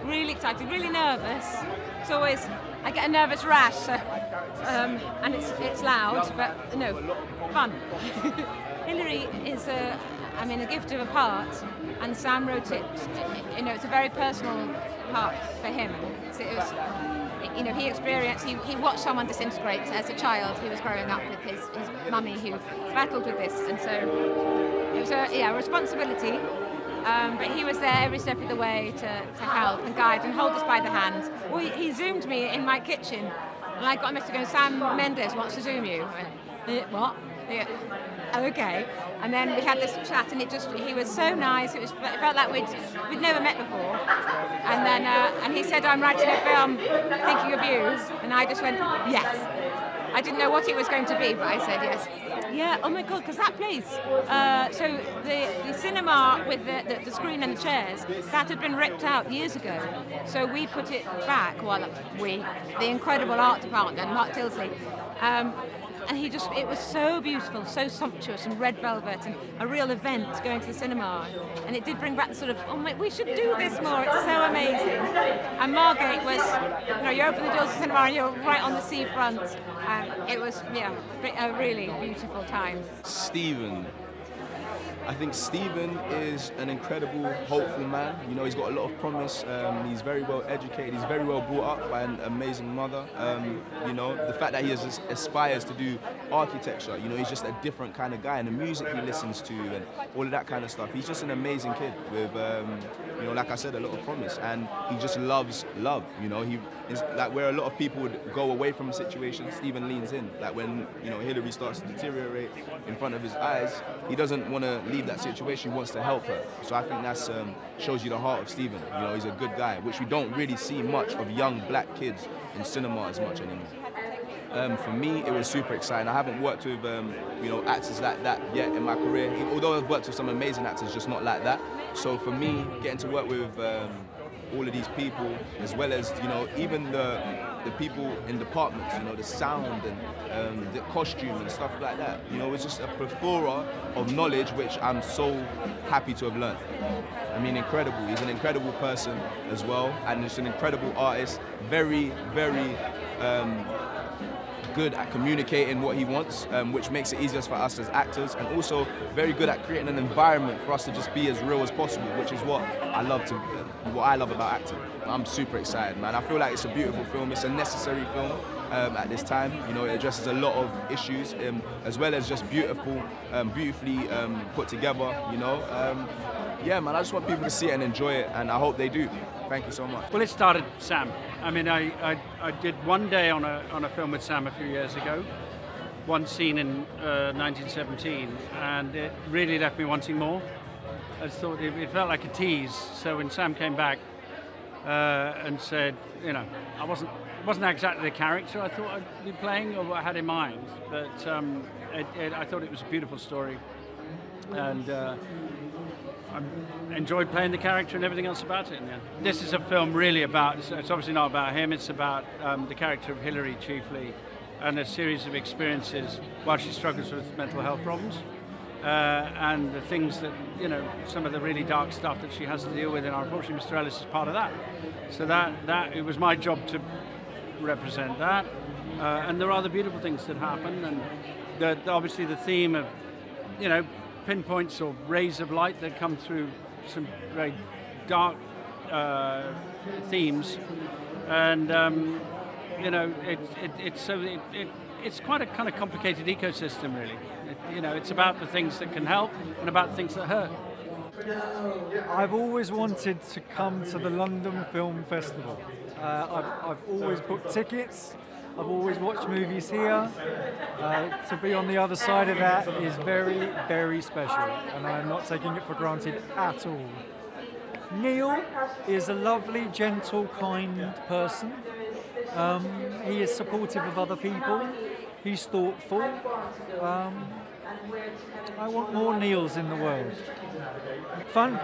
really excited, really nervous. It's always, I get a nervous rash, so, and it's loud, but no, fun. Hilary is a gift of a part, and Sam wrote it. It's a very personal part for him. So it was, he experienced. He watched someone disintegrate as a child. He was growing up with his mummy who battled with this, and so it was a responsibility. But he was there every step of the way to help and guide and hold us by the hand. Well, he zoomed me in my kitchen, and I got a message going, "Sam Mendes wants to zoom you." I went, what? Yeah. Okay. And then we had this chat, and he was so nice. It felt like we'd never met before. And then and he said, "I'm writing a film thinking of you," and I just went, "Yes." I didn't know what it was going to be, but I said yes. Yeah, oh my God, because that place, so the cinema with the screen and the chairs, that had been ripped out years ago. So we put it back, the incredible art department, Mark Tilsley, and it was so beautiful, so sumptuous, and red velvet, and a real event going to the cinema. And it did bring back the sort of, we should do this more, it's so amazing. And Margate was, you open the doors of the cinema and you're right on the seafront. It was, a really beautiful time. Stephen. I think Stephen is an incredible, hopeful man. He's got a lot of promise. He's very well educated. He's very well brought up by an amazing mother. The fact that he aspires to do architecture. He's just a different kind of guy, and the music he listens to and all of that kind of stuff. He's just an amazing kid with, like I said, a lot of promise, and he just loves love. He is like where a lot of people would go away from a situation. Stephen leans in. Like when Hilary starts to deteriorate in front of his eyes, he doesn't want to leave that situation. He wants to help her. So I think that's shows you the heart of Stephen. He's a good guy, which we don't really see much of young black kids in cinema as much anymore. For me, it was super exciting. I haven't worked with actors like that yet in my career, although I've worked with some amazing actors, just not like that. So for me, getting to work with all of these people, as well as even the people in departments, the sound and the costume and stuff like that. It's just a plethora of knowledge which I'm so happy to have learned. Incredible. He's an incredible person as well, and he's an incredible artist. Very, very good at communicating what he wants, which makes it easier for us as actors, and also very good at creating an environment for us to just be as real as possible, which is what I love about acting. I'm super excited, man. I feel like it's a beautiful film. It's a necessary film at this time. It addresses a lot of issues, as well as just beautifully put together. Yeah, man. I just want people to see it and enjoy it, and I hope they do. Thank you so much. Well, it started Sam. I did one day on a film with Sam a few years ago, one scene in 1917, and it really left me wanting more. I just thought it felt like a tease. So when Sam came back and said, I wasn't exactly the character I thought I'd be playing or what I had in mind, but I thought it was a beautiful story, and I enjoyed playing the character and everything else about it in the end. This is a film really about, it's obviously not about him, it's about the character of Hilary chiefly, and a series of experiences while she struggles with mental health problems. And the things that, some of the really dark stuff that she has to deal with, and unfortunately Mr. Ellis is part of that. So that it was my job to represent that. And there are other beautiful things that happen, and obviously the theme of, pinpoints or rays of light that come through some very dark themes, and it's quite a kind of complicated ecosystem, really. It's about the things that can help and about the things that hurt. I've always wanted to come to the London Film Festival. I've always booked tickets. I've always watched movies here. To be on the other side of that is very, very special, and I'm not taking it for granted at all. Neil is a lovely, gentle, kind person. He is supportive of other people. He's thoughtful. I want more Neils in the world. Fun.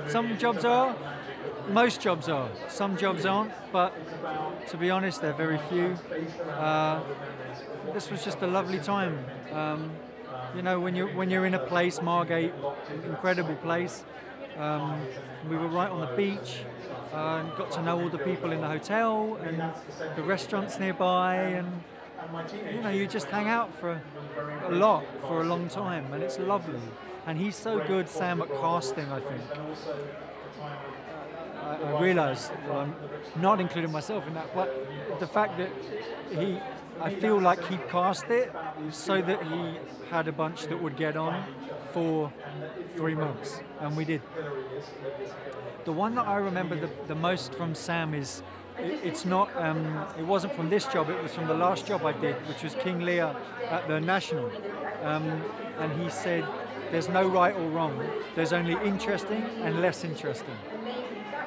Some jobs are. Most jobs are. Some jobs aren't. But to be honest, they're very few. This was just a lovely time. When you're in a place, Margate, incredible place, We were right on the beach, and got to know all the people in the hotel and the restaurants nearby, and you know, you just hang out for a long time, and it's lovely. And he's so good, Sam, at casting, I think. I realise that I'm not including myself in that, but the fact that I feel like he cast it so that he had a bunch that would get on for 3 months, and we did. The one that I remember the most from Sam is, it wasn't from this job, it was from the last job I did, which was King Lear at the National. And he said, there's no right or wrong, there's only interesting and less interesting.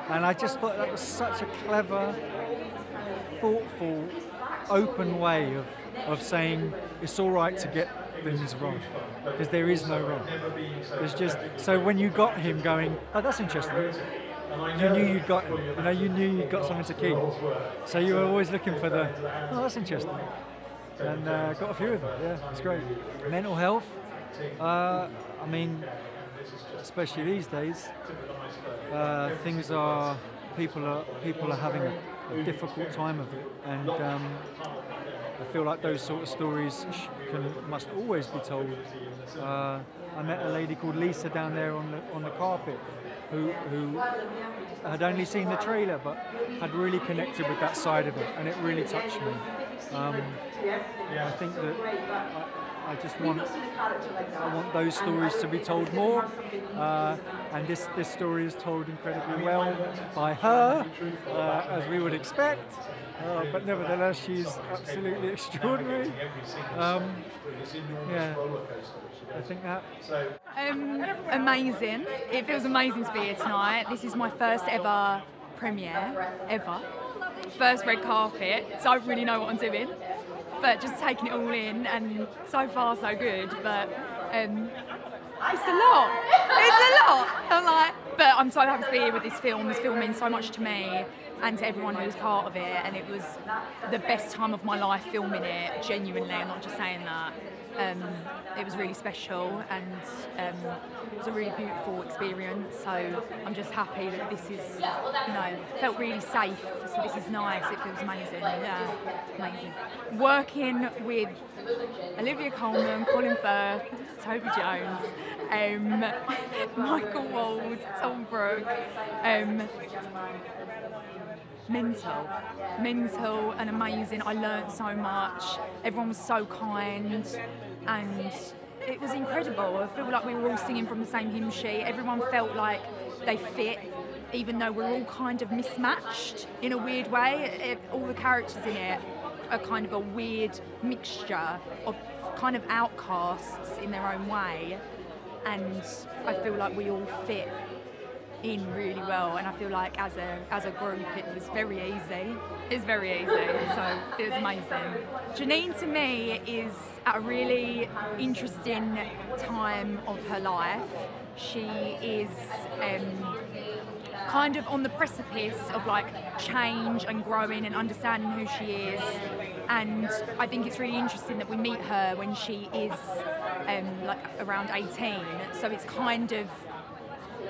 And I just thought that was such a clever, thoughtful, open way of saying it's all right to get things wrong, because there is no wrong. There's just, so when you got him going, oh, that's interesting, you knew you'd got him, you know, you knew you'd got something to keep. So you were always looking for the, oh, that's interesting. And got a few of them, yeah, it's great. Mental health, I mean, especially these days, people are having a difficult time of it, and I feel like those sort of stories must always be told. I met a lady called Lisa down there on the carpet who had only seen the trailer but had really connected with that side of it, and it really touched me. I think that I just want those stories to be told more, and this story is told incredibly well by her, as we would expect, but nevertheless she's absolutely extraordinary. Yeah, I think that. Amazing. It feels amazing to be here tonight. This is my first ever premiere, ever. First red carpet, don't really know what I'm doing, but just taking it all in, and so far so good, but it's a lot. I'm like, but I'm so happy to be here with this film. This film means so much to me and to everyone who was part of it, and it was the best time of my life filming it, genuinely, I'm not just saying that. It was really special, and it was a really beautiful experience, so I'm just happy that this is, you know, felt really safe, so this is nice, it feels amazing, yeah, amazing. Working with Olivia Colman, Colin Firth, Toby Jones, Michael Wald, Tom Brooke, mental and amazing. I learnt so much. Everyone was so kind, and it was incredible. I feel like we were all singing from the same hymn sheet. Everyone felt like they fit, even though we're all kind of mismatched in a weird way. All the characters in it are kind of a weird mixture of kind of outcasts in their own way, and I feel like we all fit in really well, and I feel like as a group it was very easy. It's very easy, so it was amazing. Janine to me is at a really interesting time of her life. She is kind of on the precipice of like change and growing and understanding who she is, and I think it's really interesting that we meet her when she is like around 18, so it's kind of,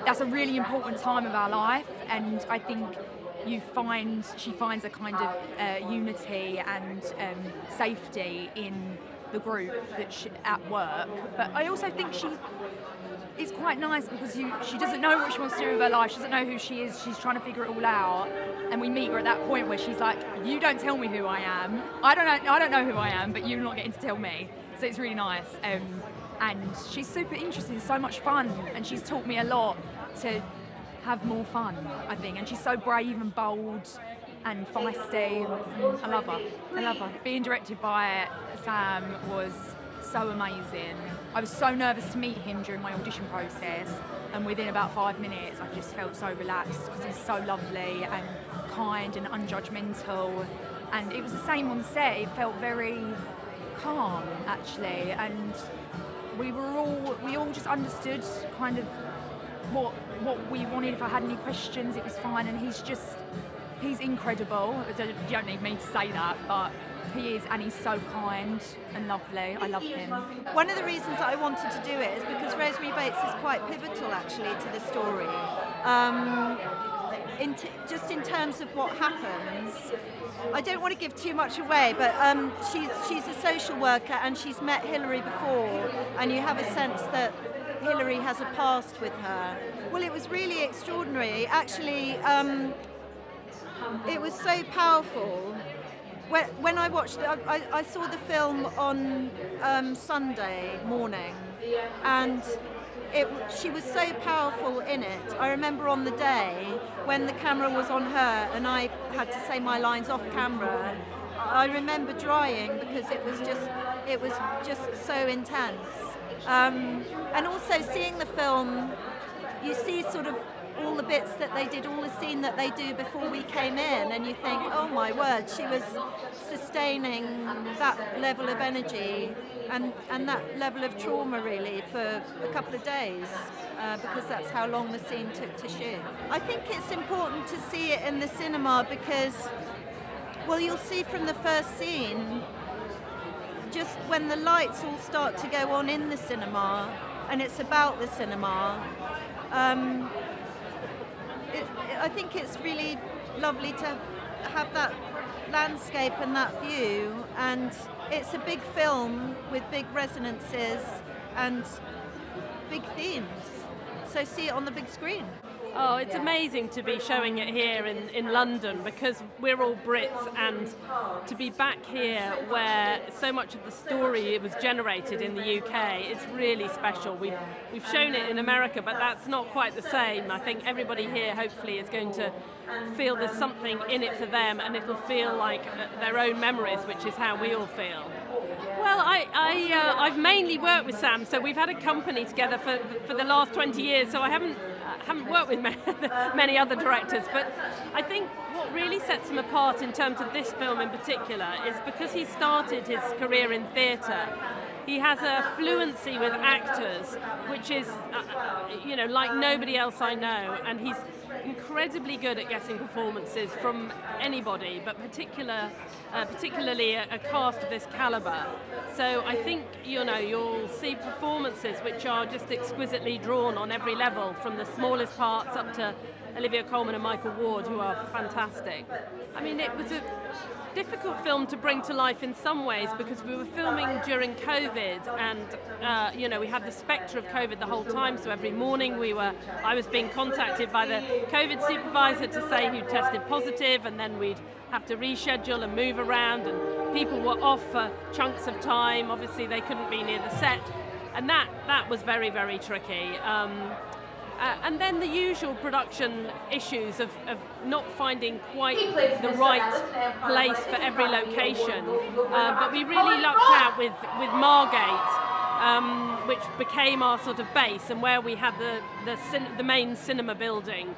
that's a really important time of our life, and I think she finds a kind of unity and safety in the group that at work. But I also think it's quite nice because she doesn't know what she wants to do with her life. She doesn't know who she is. She's trying to figure it all out, and we meet her at that point where she's like, "You don't tell me who I am. I don't know who I am, but you're not getting to tell me." So it's really nice. And she's super interesting, so much fun, and she's taught me a lot to have more fun, I think, and she's so brave and bold and feisty. I love her. Being directed by Sam was so amazing. I was so nervous to meet him during my audition process, and within about 5 minutes I just felt so relaxed because he's so lovely and kind and unjudgmental, and it was the same on set. It felt very calm actually, and we all just understood kind of what we wanted. If I had any questions, it was fine, and he's just He's incredible. You don't need me to say that, but he is, and he's so kind and lovely. I love him. One of the reasons that I wanted to do it is because Rosemary Bates is quite pivotal, actually, to the story. Just in terms of what happens. I don't want to give too much away, but she's a social worker and she's met Hilary before, and you have a sense that Hilary has a past with her. Well, it was really extraordinary. Actually, it was so powerful. When I watched it, I saw the film on Sunday morning, and she was so powerful in it. I remember on the day when the camera was on her and I had to say my lines off camera, I remember drying because it was just so intense. And also seeing the film, you see sort of all the bits that they did, all the scene that they do before we came in, and you think, oh my word, she was sustaining that level of energy and that level of trauma really for a couple of days, because that's how long the scene took to shoot. I think it's important to see it in the cinema because, well, you'll see from the first scene, just when the lights all start to go on in the cinema, and it's about the cinema, I think it's really lovely to have that landscape and that view, and it's a big film with big resonances and big themes, so see it on the big screen. Oh, it's amazing to be showing it here in London because we're all Brits, and to be back here where so much of the story was generated in the UK, it's really special. We've shown it in America, but that's not quite the same. I think everybody here hopefully is going to feel there's something in it for them, and it'll feel like their own memories, which is how we all feel. Well, I've mainly worked with Sam, so we've had a company together for the last 20 years, so I haven't worked with many other directors, but I think what really sets him apart in terms of this film in particular is because he started his career in theatre. He has a fluency with actors, which is, like nobody else I know, and he's incredibly good at getting performances from anybody, but particularly a cast of this calibre. So I think, you'll see performances which are just exquisitely drawn on every level, from the smallest parts up to Olivia Colman and Michael Ward, who are fantastic. I mean, it was a difficult film to bring to life in some ways because we were filming during COVID, and we had the spectre of COVID the whole time. So every morning I was being contacted by the COVID supervisor to say who tested positive, and then we'd have to reschedule and move around, and people were off for chunks of time. Obviously, they couldn't be near the set, and that was very, very tricky. And then the usual production issues of not finding quite the right place for every location. But we really lucked out with Margate, which became our sort of base, and where we had the main cinema building,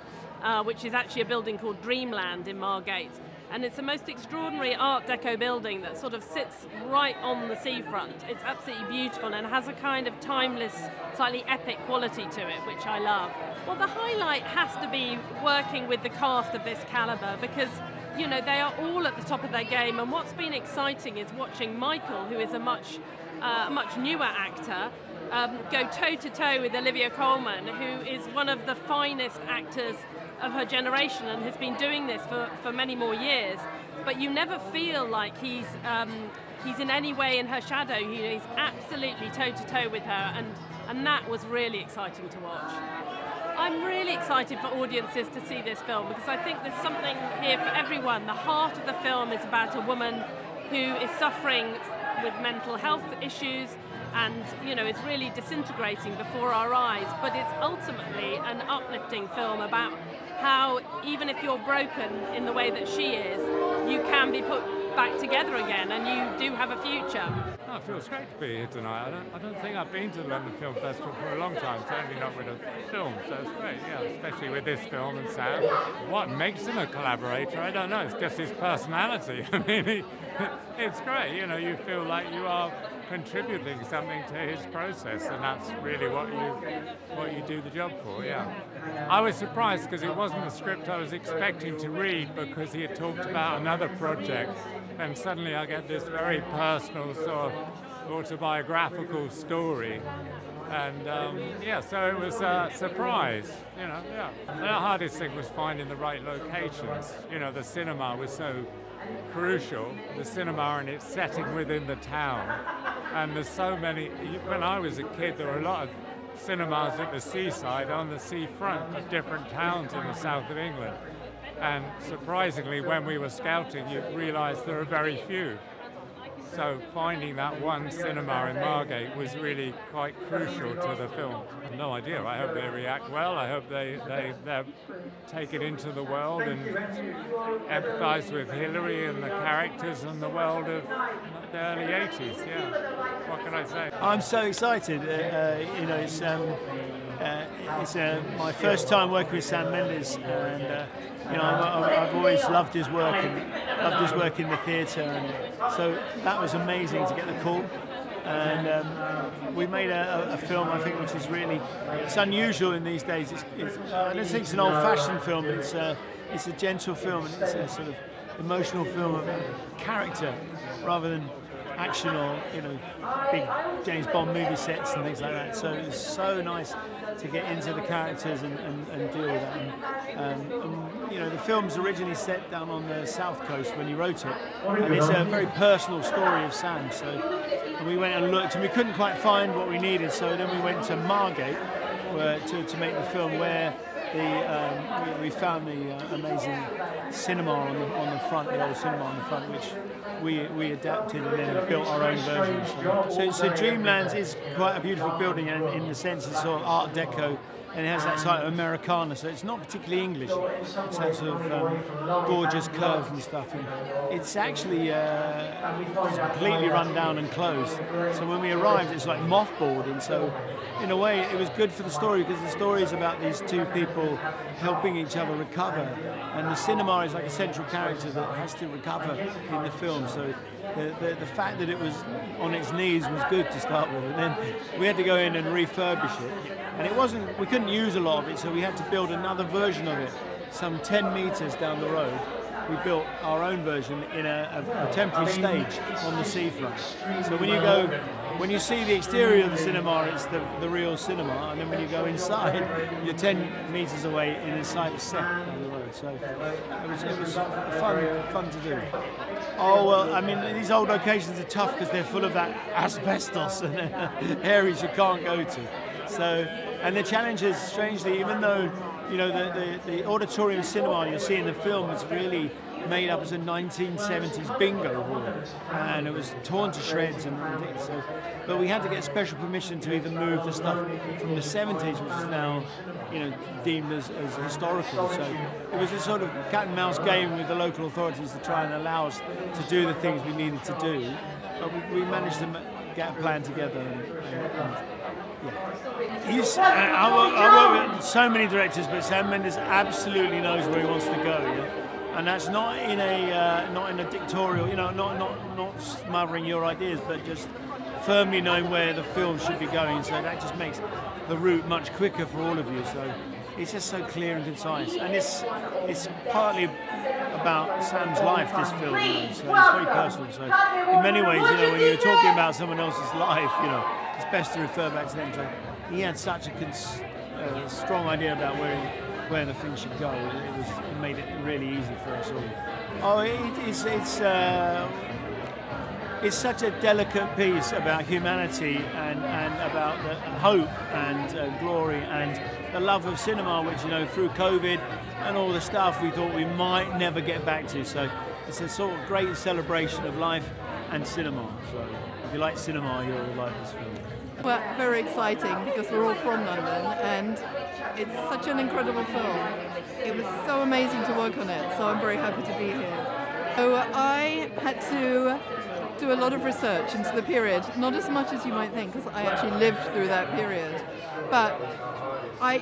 which is actually a building called Dreamland in Margate. And it's the most extraordinary Art Deco building that sort of sits right on the seafront. It's absolutely beautiful and has a kind of timeless, slightly epic quality to it, which I love. Well, the highlight has to be working with the cast of this calibre because, they are all at the top of their game. And what's been exciting is watching Michael, who is a much newer actor, go toe-to-toe with Olivia Colman, who is one of the finest actors of her generation and has been doing this for many more years, but you never feel like he's in any way in her shadow. He's absolutely toe-to-toe with her, and that was really exciting to watch. I'm really excited for audiences to see this film because I think there's something here for everyone. The heart of the film is about a woman who is suffering with mental health issues and is really disintegrating before our eyes, but it's ultimately an uplifting film about how even if you're broken in the way that she is, you can be put back together again and you do have a future. Oh, it feels great to be here tonight. I don't think I've been to the London Film Festival for a long time, certainly not with a film, so it's great, yeah, especially with this film and Sam. What makes him a collaborator? I don't know, it's just his personality. I mean, it's great, you feel like you are contributing something to his process, and that's really what you do the job for, yeah. I was surprised because it wasn't the script I was expecting to read, because he had talked about another project, and suddenly I get this very personal sort of autobiographical story. And yeah, so it was a surprise, you know, yeah. And the hardest thing was finding the right locations. You know, the cinema was so crucial, the cinema and its setting within the town. And there's so many, when I was a kid, there were a lot of cinemas at the seaside, on the seafront of different towns in the south of England. And surprisingly, when we were scouting, you realise there are very few. So finding that one cinema in Margate was really quite crucial to the film. No idea. I hope they react well. I hope they take it into the world and empathise with Hilary and the characters and the world of the early 80s. Yeah. What can I say? I'm so excited. You know, it's my first time working with Sam Mendes, and you know, I've always loved his work and loved his work in the theatre, and so that was amazing to get the call. And we made a film, I think, which is really, it's unusual in these days. I don't think it's an old-fashioned film, but it's a gentle film, and it's a sort of emotional film of character rather than action or, you know, big James Bond movie sets and things like that. So it was so nice to get into the characters and deal with that. And you know, the film's originally set down on the south coast when he wrote it, and it's a very personal story of Sam. So and we went and looked, and we couldn't quite find what we needed. So then we went to Margate to make the film, where we found the amazing cinema on the front, the old cinema on the front, which we adapted and then built our own version. So Dreamlands is quite a beautiful building, and in the sense it's sort of Art Deco, and it has that sort of Americana, so it's not particularly English. It's that sort of gorgeous curves and stuff. And it's actually completely run down and closed. So when we arrived, it's like mothballed, and so in a way it was good for the story, because the story is about these two people helping each other recover, and the cinema is like a central character that has to recover in the film. So the fact that it was on its knees was good to start with, and then we had to go in and refurbish it, and we couldn't use a lot of it, so we had to build another version of it some 10 metres down the road. We built our own version in a temporary stage on the seafront. So when you see the exterior of the cinema, it's the real cinema, and then when you go inside, you're 10 metres away inside the set down the road. So it was fun to do. Oh well, I mean, these old locations are tough because they're full of that asbestos and areas you can't go to. So, and the challenge is, strangely, even though, you know, the auditorium cinema you'll see in the film is really made up as a 1970s bingo hall, and it was torn to shreds and so, but we had to get special permission to even move the stuff from the 70s, which is now, you know, deemed as historical. So it was a sort of cat and mouse game with the local authorities to try and allow us to do the things we needed to do, but we managed to get a plan together. I work with so many directors, but Sam Mendes absolutely knows where he wants to go. Yeah? And that's not in a dictatorial, you know, not smothering your ideas, but just firmly knowing where the film should be going. So that just makes the route much quicker for all of you. So it's just so clear and concise, and it's partly about Sam's life, this film, you know, so it's very personal. So in many ways, you know, when you're talking about someone else's life, you know, it's best to refer back to them. So he had such a strong idea about where the thing should go. It made it really easy for us all. Oh, it's such a delicate piece about humanity and about the hope and glory and the love of cinema, which, you know, through COVID and all the stuff we thought we might never get back to. So it's a sort of great celebration of life and cinema. So if you like cinema, you'll like this film. Well, very exciting because we're all from London, and it's such an incredible film. It was so amazing to work on it, so I'm very happy to be here. So I had to do a lot of research into the period, not as much as you might think, because I actually lived through that period, but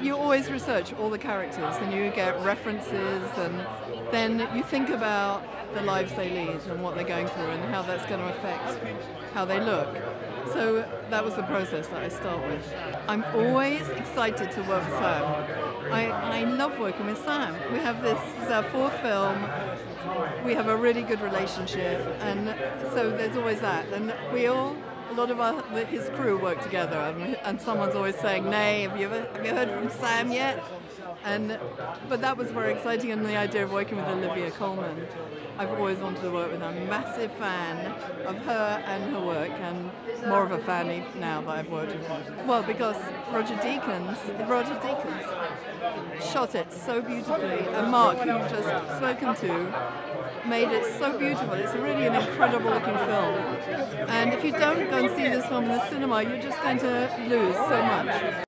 you always research all the characters, and you get references, and then you think about the lives they lead and what they're going through and how that's going to affect how they look. So that was the process that I start with. I'm always excited to work with Sam. I love working with Sam. We have this is our fourth film. We have a really good relationship, and so there's always that. And a lot of his crew work together, and someone's always saying, "Nay, have you heard from Sam yet?" But that was very exciting, and the idea of working with Olivia Colman. I've always wanted to work with her. I'm a massive fan of her and her work, and more of a fan now that I've worked with her. Well, because Roger Deakins shot it so beautifully, and Mark, who you've just spoken to, made it so beautiful. It's really an incredible looking film. And if you don't go and see this film in the cinema, you're just going to lose so much.